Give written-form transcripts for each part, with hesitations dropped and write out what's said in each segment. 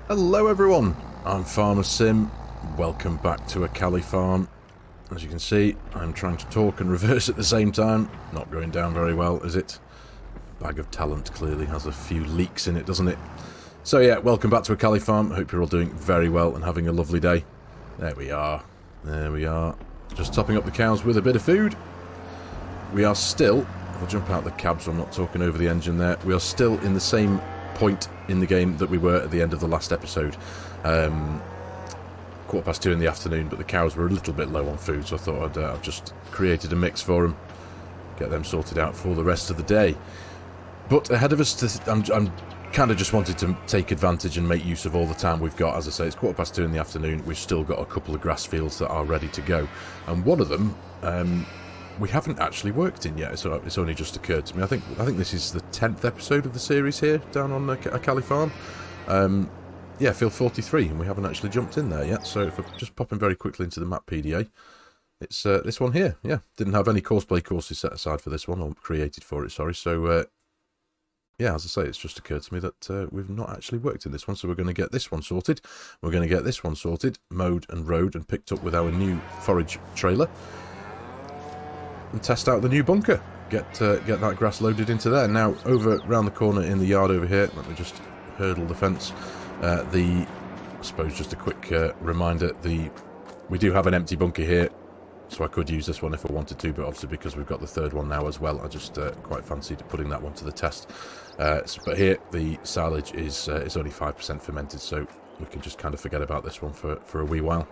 Hello everyone, I'm FARMERSIM. Welcome back to Aghalee Farm. As you can see, I'm trying to talk and reverse at the same time. Not going down very well, is it? Bag of talent clearly has a few leaks in it, doesn't it? So yeah, welcome back to Aghalee Farm. Hope you're all doing very well and having a lovely day. There we are. There we are. Just topping up the cows with a bit of food. We are still... I'll jump out the cab so I'm not talking over the engine there. We are still in the same point in the game that we were at the end of the last episode. 2:15 in the afternoon, but the cows were a little bit low on food, so I thought I've just created a mix for them, get them sorted out for the rest of the day. But ahead of us, I'm kind of just wanted to take advantage and make use of all the time we've got. As I say, it's 2:15 in the afternoon. We've still got a couple of grass fields that are ready to go, and one of them we haven't actually worked in yet. So it's only just occurred to me. I think this is the 10th episode of the series here down on Aghalee Farm. Yeah, field 43, and we haven't actually jumped in there yet. So if I just pop in very quickly into the map PDA, it's this one here. Yeah, didn't have any courseplay courses set aside for this one, or created for it, sorry. So yeah, as I say, it's just occurred to me that we've not actually worked in this one, so we're going to get this one sorted. We're going to get this one sorted, mowed and rowed and picked up with our new forage trailer, and test out the new bunker. Get that grass loaded into there. Now, over round the corner in the yard over here, let me just hurdle the fence. I suppose just a quick reminder, we do have an empty bunker here, so I could use this one if I wanted to, but obviously because we've got the third one now as well, I just quite fancied putting that one to the test. But here, the silage is only 5% fermented, so we can just kind of forget about this one for a wee while.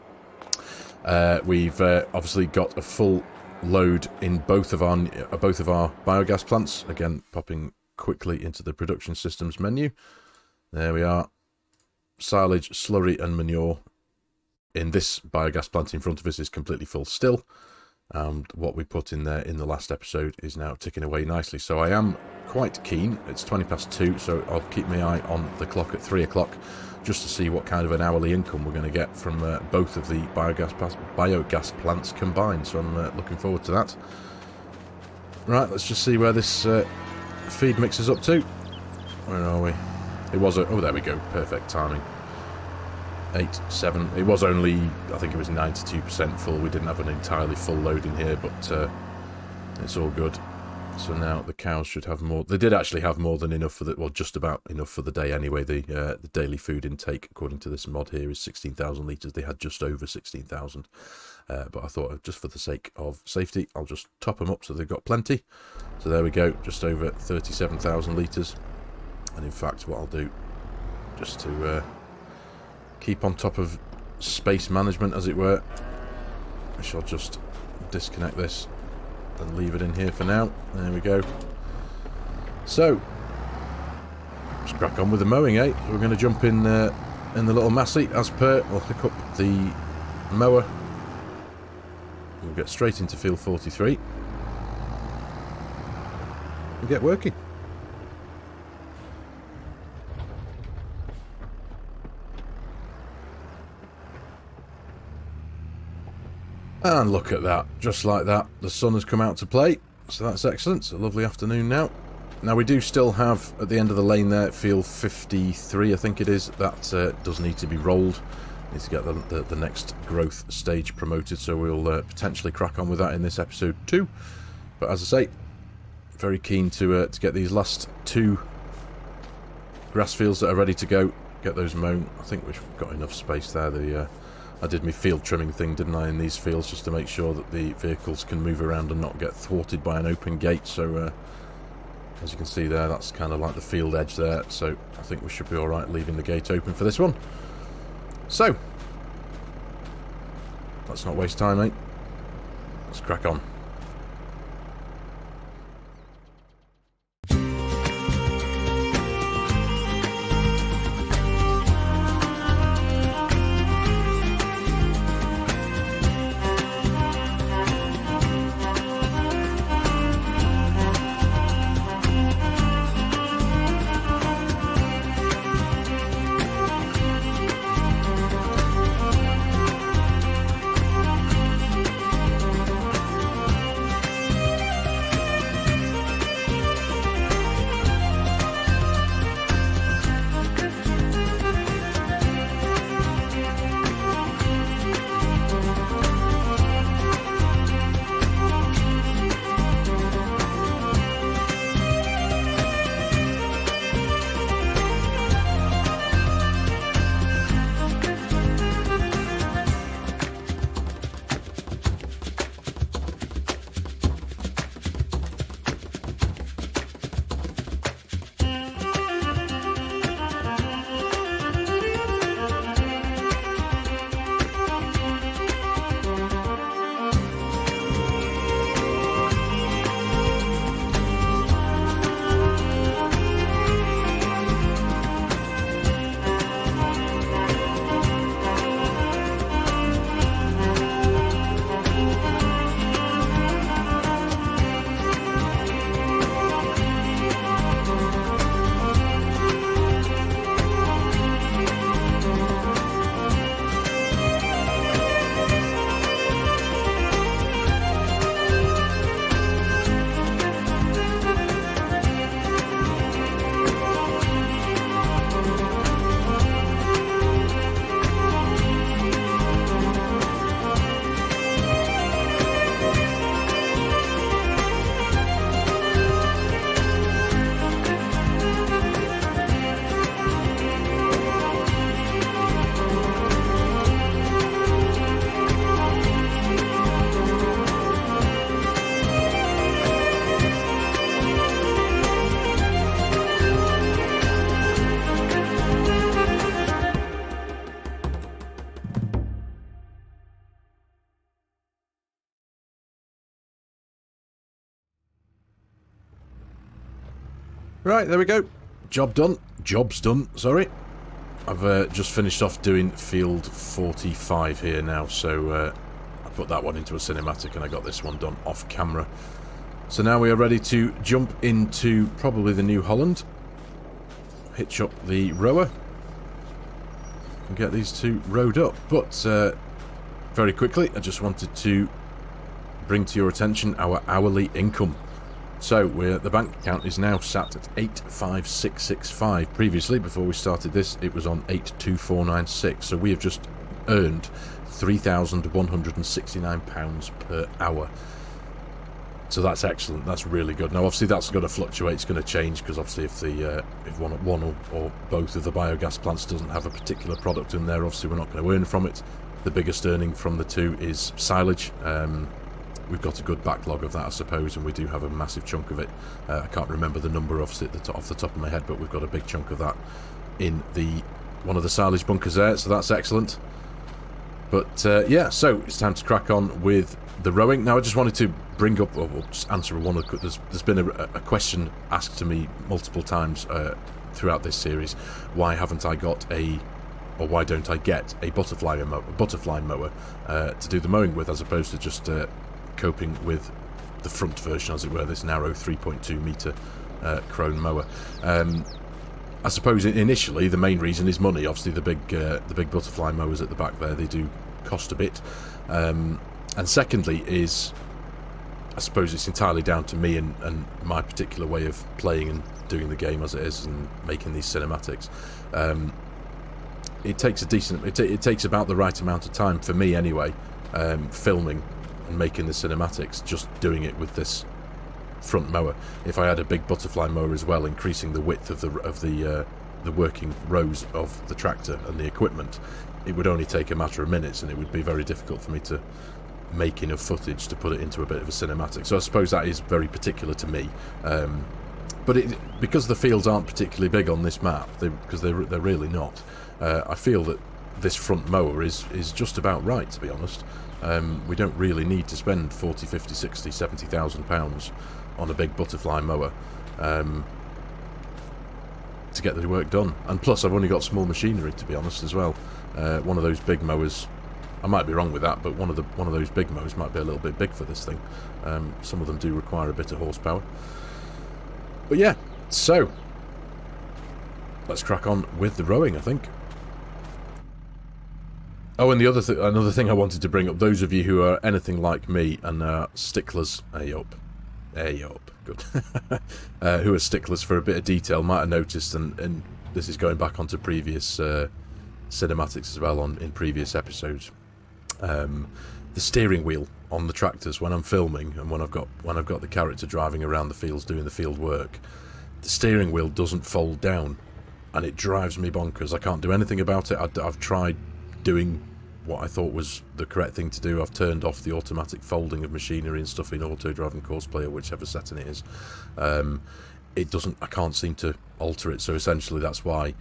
We've obviously got a full load in both of our biogas plants. Again, popping quickly into the production systems menu. There we are. Silage, slurry and manure in this biogas plant in front of us is completely full still. And what we put in there in the last episode is now ticking away nicely. So I am quite keen. It's 2:20, so I'll keep my eye on the clock at 3 o'clock just to see what kind of an hourly income we're going to get from both of the biogas plants combined. So I'm looking forward to that. Right, let's just see where this feed mix is up to. Where are we? It was oh, there we go. Perfect timing. 8, 7. It was only, I think it was 92% full. We didn't have an entirely full load in here, but it's all good. So now the cows should have more. They did actually have more than enough for the, well, just about enough for the day anyway. The daily food intake, according to this mod here, is 16,000 litres. They had just over 16,000. But I thought, just for the sake of safety, I'll just top them up so they've got plenty. So there we go, just over 37,000 litres. And in fact, what I'll do, just to keep on top of space management, as it were, I shall just disconnect this and leave it in here for now. There we go. So let's crack on with the mowing, eh? So we're going to jump in the little Massey as per. We'll pick up the mower. We'll get straight into field 43 and get working. And look at that, just like that, the sun has come out to play, so that's excellent. It's a lovely afternoon now. Now we do still have, at the end of the lane there, field 53, I think it is, that does need to be rolled. Need to get the next growth stage promoted, so we'll potentially crack on with that in this episode too. But as I say, very keen to get these last 2 grass fields that are ready to go, get those mown. I think we've got enough space there. I did my field trimming thing, didn't I, in these fields, just to make sure that the vehicles can move around and not get thwarted by an open gate. So, as you can see there, that's kind of like the field edge there. So, I think we should be all right leaving the gate open for this one. So, let's not waste time, mate. Let's crack on. Right, there we go. Job done. Job's done, sorry. I've just finished off doing field 45 here now, so I put that one into a cinematic and I got this one done off camera. So now we are ready to jump into probably the New Holland, hitch up the rower, and get these two rowed up. But very quickly, I just wanted to bring to your attention our hourly income. So the bank account is now sat at 85665. Previously, before we started this, it was on 82496. So we have just earned £3,169 per hour. So that's excellent. That's really good. Now, obviously, that's going to fluctuate. It's going to change because obviously, if one or both of the biogas plants doesn't have a particular product in there, obviously we're not going to earn from it. The biggest earning from the two is silage. We've got a good backlog of that, I suppose, and we do have a massive chunk of it. I can't remember the number off the top of my head, but we've got a big chunk of that in one of the silage bunkers there, so that's excellent. But yeah, so it's time to crack on with the rowing. Now, I just wanted to bring up, or just answer one of the... There's been a question asked to me multiple times throughout this series. Why haven't I got or why don't I get a butterfly mower to do the mowing with, as opposed to just coping with the front version, as it were, this narrow 3.2 metre crone mower. I suppose initially the main reason is money. Obviously the big butterfly mowers at the back there, they do cost a bit. And secondly is, I suppose it's entirely down to me and my particular way of playing and doing the game as it is and making these cinematics. It takes it takes about the right amount of time for me anyway, filming and making the cinematics, just doing it with this front mower. If I had a big butterfly mower as well, increasing the width of the working rows of the tractor and the equipment, it would only take a matter of minutes, and it would be very difficult for me to make enough footage to put it into a bit of a cinematic. So I suppose that is very particular to me. But because the fields aren't particularly big on this map, because they're really not, I feel that this front mower is just about right, to be honest. We don't really need to spend 40, 50, 60, 70,000 pounds on a big butterfly mower to get the work done. And plus, I've only got small machinery, to be honest, as well. One of those big mowers, I might be wrong with that, but one of those big mowers might be a little bit big for this thing. Some of them do require a bit of horsepower. But yeah, so let's crack on with the rowing, I think. Oh, and another thing I wanted to bring up, those of you who are anything like me and are sticklers, good, who are sticklers for a bit of detail might have noticed, and this is going back onto previous cinematics as well in previous episodes. The steering wheel on the tractors when I'm filming and when I've got the character driving around the fields doing the field work, the steering wheel doesn't fold down, and it drives me bonkers. I can't do anything about it. I've tried doing what I thought was the correct thing to do. I've turned off the automatic folding of machinery and stuff in Auto Driving Course Player, whichever setting it is. It doesn't. I can't seem to alter it. So essentially, that's why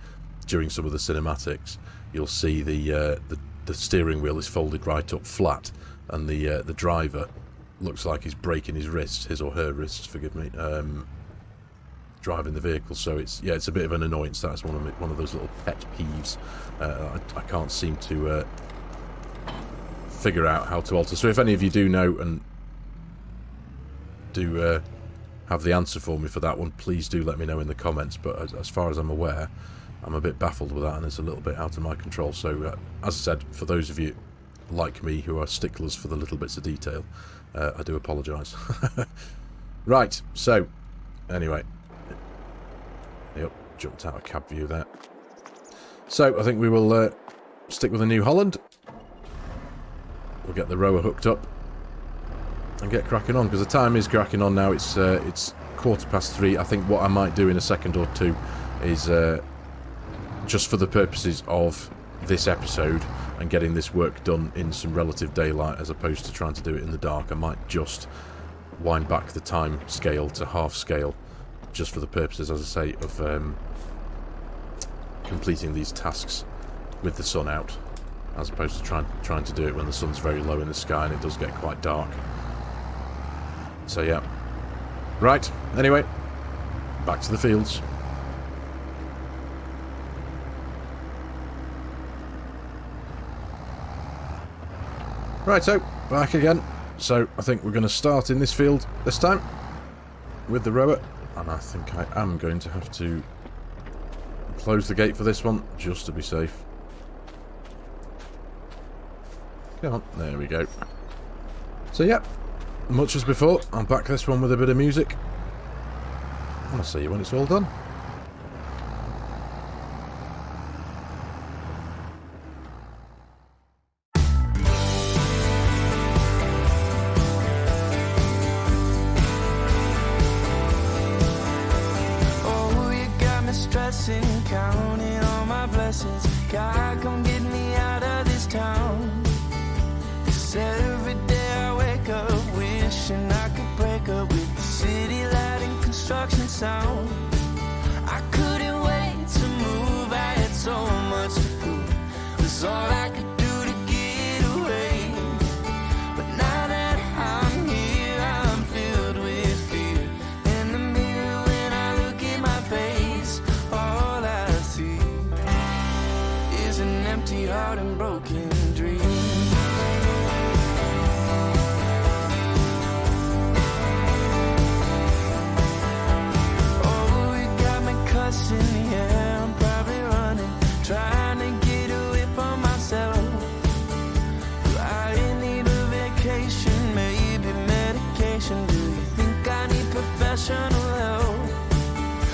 during some of the cinematics, you'll see the steering wheel is folded right up flat, and the driver looks like he's breaking his wrists, his or her wrists, forgive me, driving the vehicle. So it's a bit of an annoyance. That's one of those little pet peeves. I can't seem to figure out how to alter. So if any of you do know and do have the answer for me for that one, please do let me know in the comments. But as far as I'm aware, I'm a bit baffled with that, and it's a little bit out of my control. So as I said, for those of you like me who are sticklers for the little bits of detail, I do apologise. Right, so anyway, yep, jumped out of cab view there. So I think we will stick with the New Holland. We'll get the rower hooked up and get cracking on, because the time is cracking on now. It's 3:15. I think what I might do in a second or two is just for the purposes of this episode and getting this work done in some relative daylight as opposed to trying to do it in the dark, I might just wind back the time scale to half scale, just for the purposes, as I say, of completing these tasks with the sun out, as opposed to trying to do it when the sun's very low in the sky and it does get quite dark. So yeah. Right, anyway, back to the fields. Right, so back again. So I think we're going to start in this field this time with the rower, and I think I am going to have to close the gate for this one just to be safe. Come on, there we go. So yeah, much as before, I'll back this one with a bit of music. I'll see you when it's all done. Counting all my blessings, God, come get me out of this town. 'Cause every day I wake up wishing I could break up with the city light and construction sound. I couldn't wait to move, I had so much to prove. That's all I could do to get away. But now that I'm here, I'm filled with fear. In the mirror when I look at my face, all I see is an empty heart and broken dreams. Oh, you got me cussing, yeah, I'm probably running, trying to get away from myself. Do I need a vacation, maybe medication? Do you think I need professional help?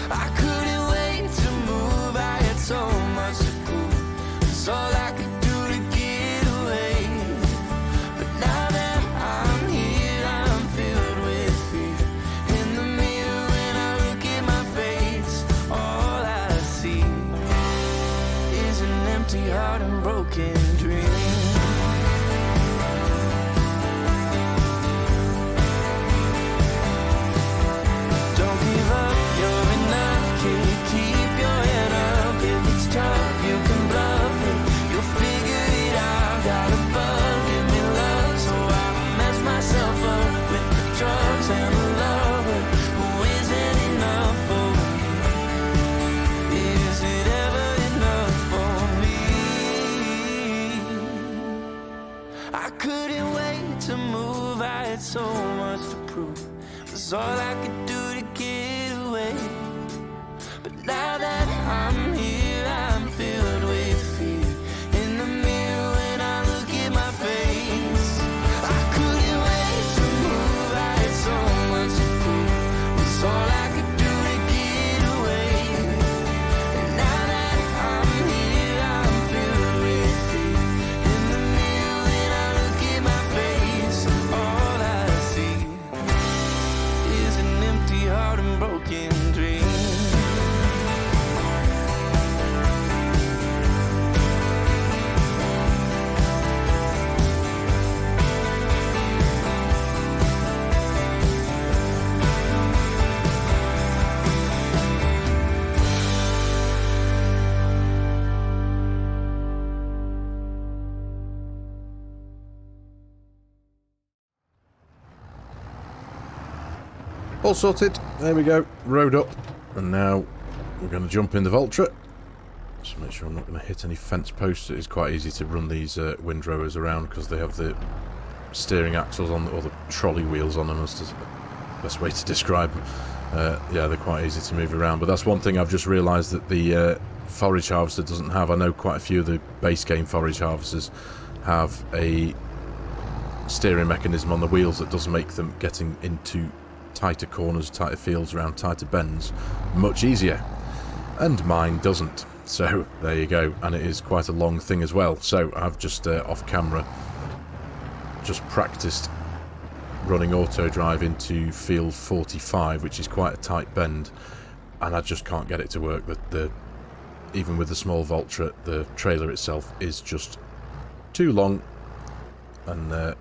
I couldn't wait to move, I had so much to prove. It's all I could do to get away. But now that I'm here, I'm filled with fear. In the mirror when I look at my face, all I see is an empty heart and broken dreams. Don't give up, you're enough, kid. Keep your head up. If it's tough, you can bluff it. You'll figure it out. Got a bug, give me love, so I don't mess myself up with the drugs and the lover who isn't enough for me. Is it ever enough for me? I couldn't wait to move, I had so much to prove. It was all I could do to get away. But now that I'm here, I'm filled with fear. In the mirror when I look at my face, I couldn't wait to move, I had so much to prove. It was all I could do to get away. And now that I'm here, I'm filled with fear. In the mirror when I look at my face, all I see is an empty heart and broken dreams. All sorted. There we go. Road up. And now we're going to jump in the Voltra. Just make sure I'm not going to hit any fence posts. It is quite easy to run these windrowers around because they have the steering axles on, or the trolley wheels on them, as the best way to describe them. Yeah, they're quite easy to move around. But that's one thing I've just realised that the forage harvester doesn't have. I know quite a few of the base game forage harvesters have a steering mechanism on the wheels that does make them getting into tighter corners, tighter fields, around tighter bends much easier, and mine doesn't. So there you go, and it is quite a long thing as well. So I've just off camera just practiced running auto drive into field 45, which is quite a tight bend, and I just can't get it to work. Even with the small Voltra, the trailer itself is just too long and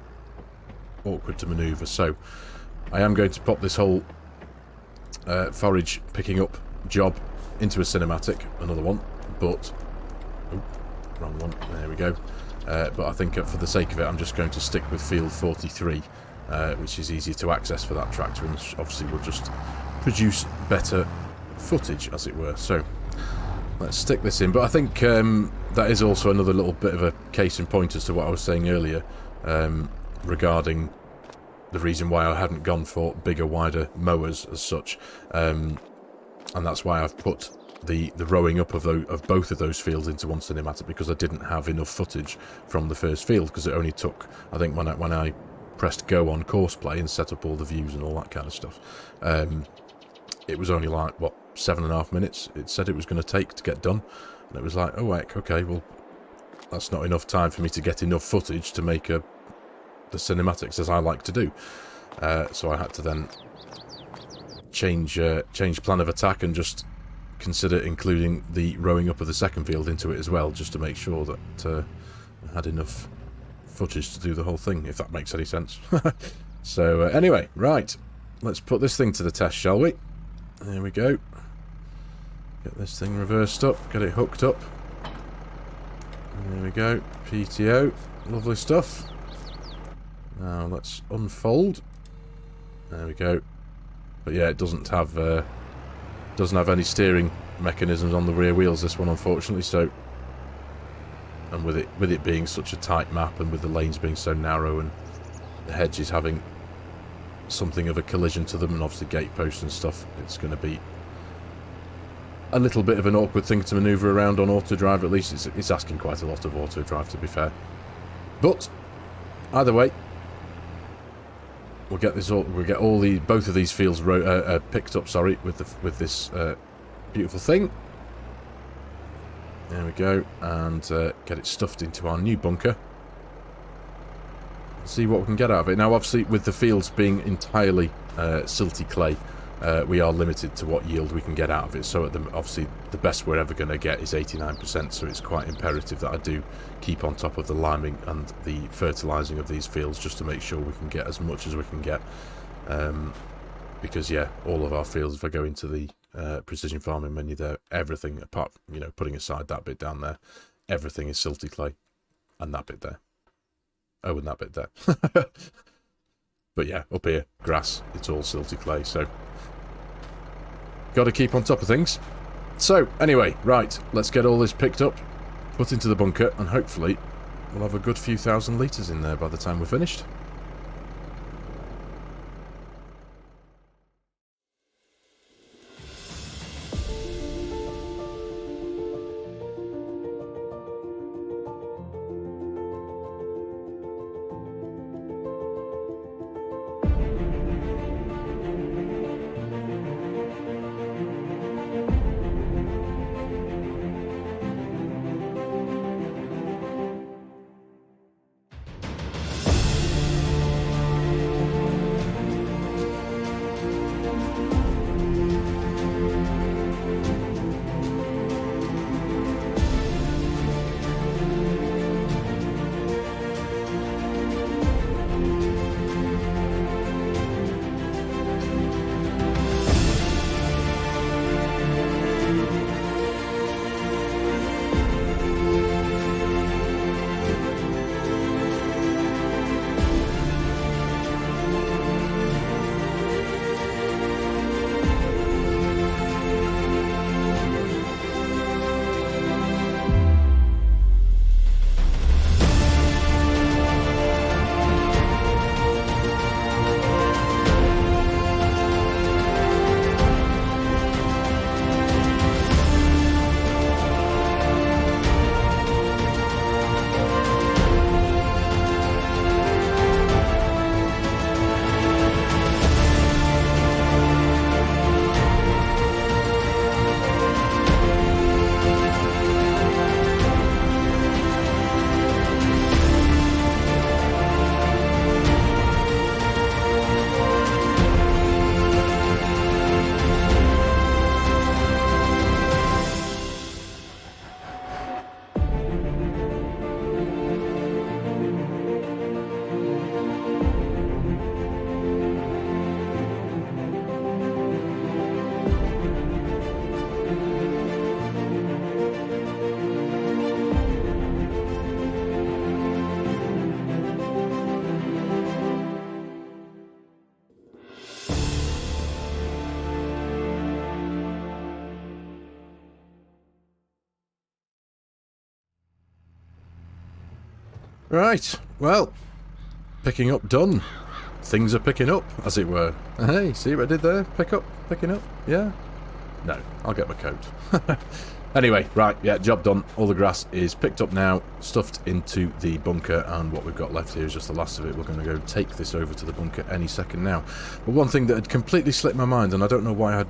awkward to manoeuvre. So I am going to pop this whole forage picking up job into a cinematic, another one, but wrong one, there we go. But I think for the sake of it, I'm just going to stick with field 43, which is easier to access for that tractor, and obviously will just produce better footage, as it were. So let's stick this in. But I think that is also another little bit of a case in point as to what I was saying earlier regarding the reason why I hadn't gone for bigger, wider mowers as such. And that's why I've put the rowing up of both of those fields into one cinematic, because I didn't have enough footage from the first field, because it only took, I think when I pressed go on course play and set up all the views and all that kind of stuff, it was only like, what, 7.5 minutes it said it was going to take to get done. And it was like, oh heck, okay, well, that's not enough time for me to get enough footage to make the cinematics as I like to do. So I had to then change plan of attack and just consider including the rowing up of the second field into it as well, just to make sure that I had enough footage to do the whole thing, if that makes any sense. So anyway, right, let's put this thing to the test, shall we? There we go. Get this thing reversed up, get it hooked up. There we go, PTO, lovely stuff. Now let's unfold. There we go. But yeah, it doesn't have any steering mechanisms on the rear wheels, this one, unfortunately. So, and with it being such a tight map, and with the lanes being so narrow, and the hedges having something of a collision to them, and obviously gate posts and stuff, it's going to be a little bit of an awkward thing to manoeuvre around on auto drive. At least it's asking quite a lot of auto drive, to be fair. But either way, we'll get both of these fields picked up. Sorry, with this beautiful thing. There we go, and get it stuffed into our new bunker. See what we can get out of it. Now, obviously, with the fields being entirely silty clay, we are limited to what yield we can get out of it. So, obviously, the best we're ever going to get is 89%. So, it's quite imperative that I do keep on top of the liming and the fertilising of these fields, just to make sure we can get as much as we can get. Because, yeah, all of our fields, if I go into the precision farming menu there, everything apart, putting aside that bit down there, everything is silty clay, and that bit there. Oh, and that bit there. But yeah, up here, grass, it's all silty clay, so got to keep on top of things. So anyway, right, let's get all this picked up, put into the bunker, and hopefully we'll have a good few thousand litres in there by the time we're finished. Right, well, picking up done. Things are picking up, as it were. Hey, see what I did there? Picking up, yeah? No, I'll get my coat. Anyway, right, yeah, job done. All the grass is picked up now, stuffed into the bunker, and what we've got left here is just the last of it. We're going to go take this over to the bunker any second now. But one thing that had completely slipped my mind, and I don't know why I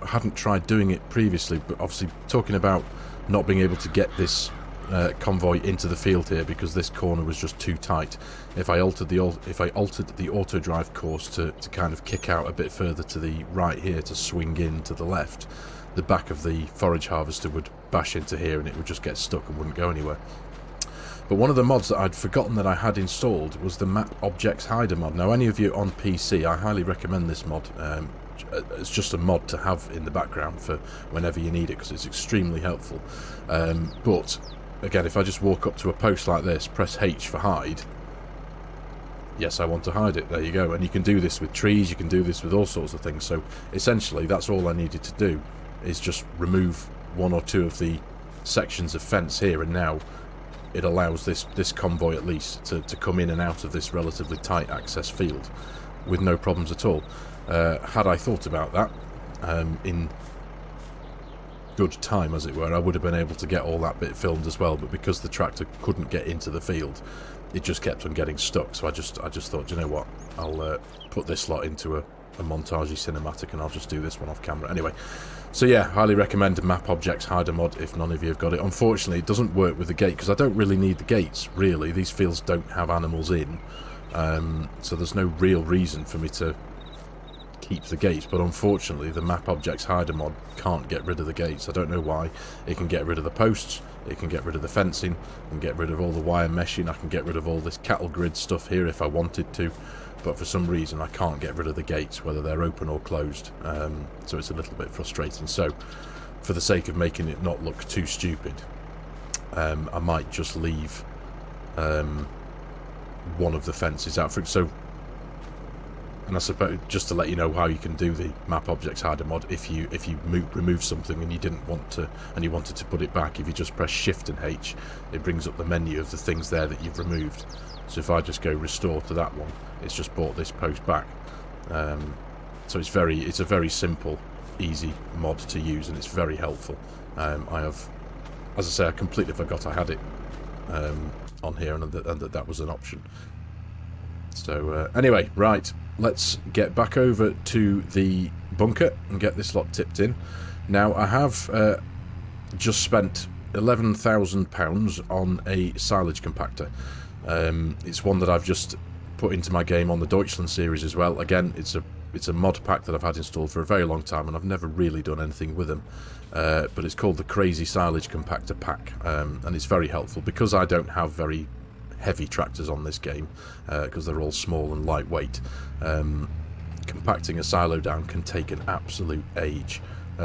hadn't tried doing it previously, but obviously talking about not being able to get this convoy into the field here because this corner was just too tight. If I altered the auto drive course to kind of kick out a bit further to the right here to swing in to the left, the back of the forage harvester would bash into here and it would just get stuck and wouldn't go anywhere. But one of the mods that I'd forgotten that I had installed was the Map Objects Hider mod. Now, any of you on PC, I highly recommend this mod. It's just a mod to have in the background for whenever you need it because it's extremely helpful. But again, if I just walk up to a post like this, press H for hide. Yes, I want to hide it. There you go. And you can do this with trees, you can do this with all sorts of things. So essentially, that's all I needed to do, is just remove one or two of the sections of fence here, and now it allows this convoy at least to come in and out of this relatively tight access field with no problems at all. Had I thought about that in good time, as it were, I would have been able to get all that bit filmed as well, but because the tractor couldn't get into the field, it just kept on getting stuck. So I just thought, you know what, I'll put this lot into a montagey cinematic and I'll just do this one off camera. Anyway, so yeah, highly recommend Map Objects Hider mod if none of you have got it. Unfortunately, it doesn't work with the gate because I don't really need the gates, really. These fields don't have animals in, so there's no real reason for me to keep the gates, but unfortunately the Map Objects Hider mod can't get rid of the gates. I don't know why. It can get rid of the posts, it can get rid of the fencing, it can get rid of all the wire meshing, I can get rid of all this cattle grid stuff here if I wanted to, but for some reason I can't get rid of the gates, whether they're open or closed, so it's a little bit frustrating. So for the sake of making it not look too stupid, I might just leave one of the fences out for it. So, and I suppose just to let you know how you can do the Map Objects Hider mod, if you remove something and you didn't want to, and you wanted to put it back, if you just press Shift and H, it brings up the menu of the things there that you've removed. So if I just go restore to that one, it's just brought this post back. So it's a very simple, easy mod to use, and it's very helpful. I have, as I say, I completely forgot I had it on here, and that was an option. So anyway, right, let's get back over to the bunker and get this lot tipped in. Now, I have just spent £11,000 on a silage compactor. It's one that I've just put into my game on the Deutschland series as well. Again, it's a mod pack that I've had installed for a very long time, and I've never really done anything with them. But it's called the Crazy Silage Compactor Pack, and it's very helpful because I don't have very heavy tractors on this game, because they're all small and lightweight. Compacting a silo down can take an absolute age.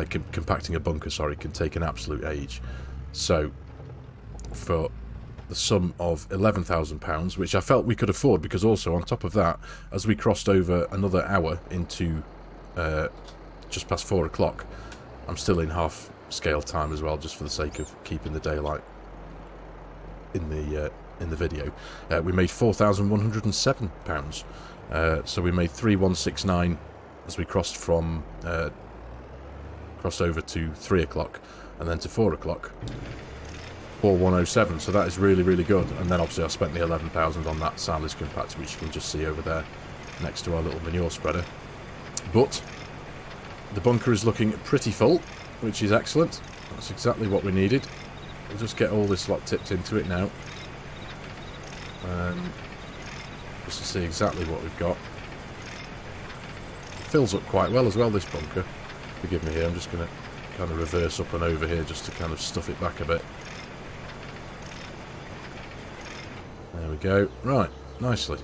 Compacting a bunker, sorry, can take an absolute age. So for the sum of £11,000, which I felt we could afford, because also on top of that, as we crossed over another hour into just past 4 o'clock, I'm still in half scale time as well, just for the sake of keeping the daylight in the video. We made £4,107. So we made 3,169 as we crossed from crossed over to 3 o'clock, and then to 4 o'clock 4,107. So that is really, really good. And then obviously I spent the 11,000 on that silage compactor, which you can just see over there next to our little manure spreader. But the bunker is looking pretty full, which is excellent. That's exactly what we needed. We'll just get all this lot tipped into it now, just to see exactly what we've got. It fills up quite well as well, this bunker. Forgive me here, I'm just going to kind of reverse up and over here just to kind of stuff it back a bit. There we go. Right, nicely.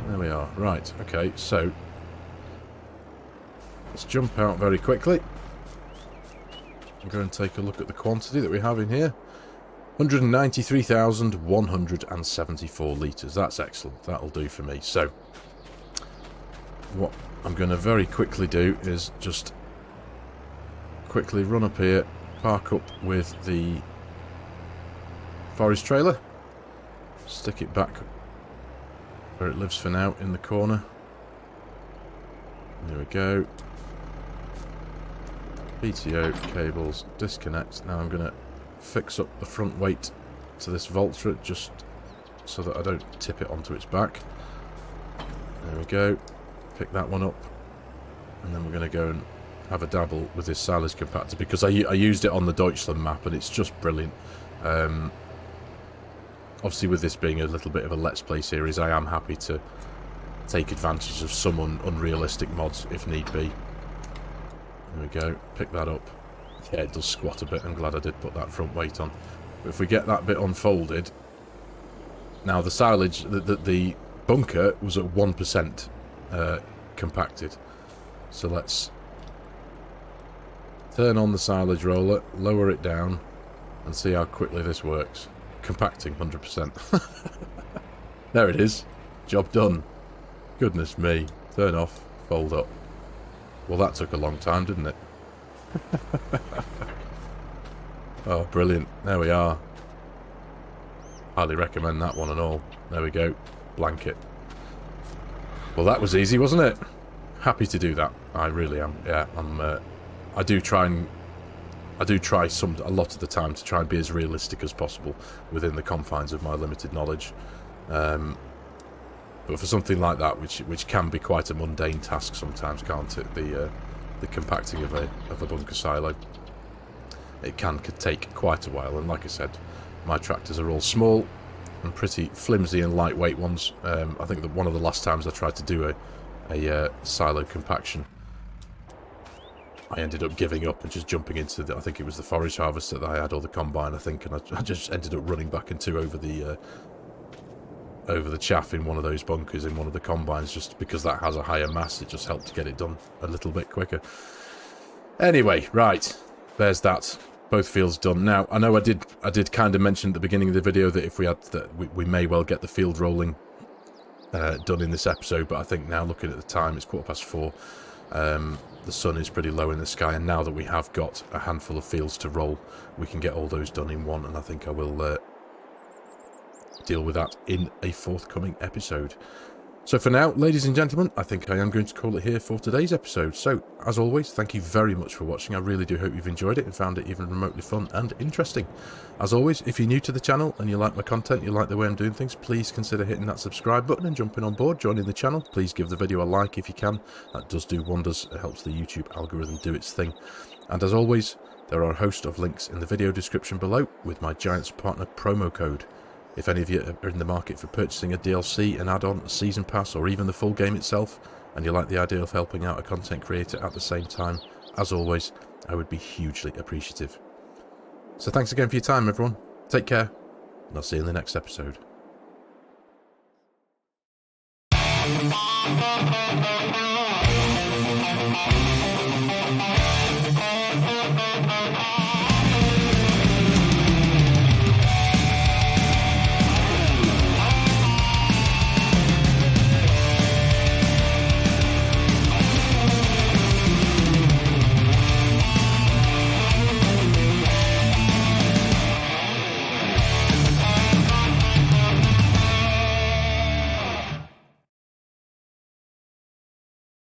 There we are. Right, okay, so let's jump out very quickly and go and take a look at the quantity that we have in here. 193,174 litres. That's excellent. That'll do for me. So what I'm going to very quickly do is just quickly run up here, park up with the forage trailer, Stick it back where it lives for now, in the corner. There we go. PTO, cables, disconnect. Now I'm going to fix up the front weight to this Voltra just so that I don't tip it onto its back. There we go. Pick that one up. And then we're going to go and have a dabble with this silage compactor, because I used it on the Deutschland map and it's just brilliant. Obviously, with this being a little bit of a Let's Play series, I am happy to take advantage of some unrealistic mods if need be. There we go. Pick that up. Yeah, it does squat a bit. I'm glad I did put that front weight on. But if we get that bit unfolded... Now, the silage, the bunker was at 1% compacted. So let's turn on the silage roller, lower it down, and see how quickly this works. Compacting 100%. There it is. Job done. Goodness me. Turn off, fold up. Well, that took a long time, didn't it? Oh, brilliant. There we are. Highly recommend that one and all. There we go. Blanket. Well, that was easy, wasn't it? Happy to do that. I really am. Yeah, I do try a lot of the time to try and be as realistic as possible within the confines of my limited knowledge. But for something like that, which can be quite a mundane task sometimes, can't it? The compacting of a bunker silo, it can take quite a while. And like I said, my tractors are all small and pretty flimsy and lightweight ones. I think that one of the last times I tried to do a silo compaction, I ended up giving up and just jumping into I think it was the forage harvester that I had, or the combine, I think, and I just ended up running back into over the chaff in one of those bunkers in one of the combines, just because that has a higher mass. It just helped to get it done a little bit quicker. Anyway, right, there's that. Both fields done. Now, I know I did kind of mention at the beginning of the video that if we had we may well get the field rolling done in this episode, but I think now, looking at the time, it's 4:15. The sun is pretty low in the sky, and now that we have got a handful of fields to roll, we can get all those done in one, and I think I will deal with that in a forthcoming episode. So for now, ladies and gentlemen, I think I am going to call it here for today's episode. So, as always, thank you very much for watching. I really do hope you've enjoyed it and found it even remotely fun and interesting. As always, if you're new to the channel and you like my content, you like the way I'm doing things, please consider hitting that subscribe button and jumping on board, joining the channel. Please give the video a like if you can. That does do wonders. It helps the YouTube algorithm do its thing. And as always, there are a host of links in the video description below with my Giants Partner promo code. If any of you are in the market for purchasing a DLC, an add-on, a season pass, or even the full game itself, and you like the idea of helping out a content creator at the same time, as always, I would be hugely appreciative. So thanks again for your time, everyone. Take care, and I'll see you in the next episode.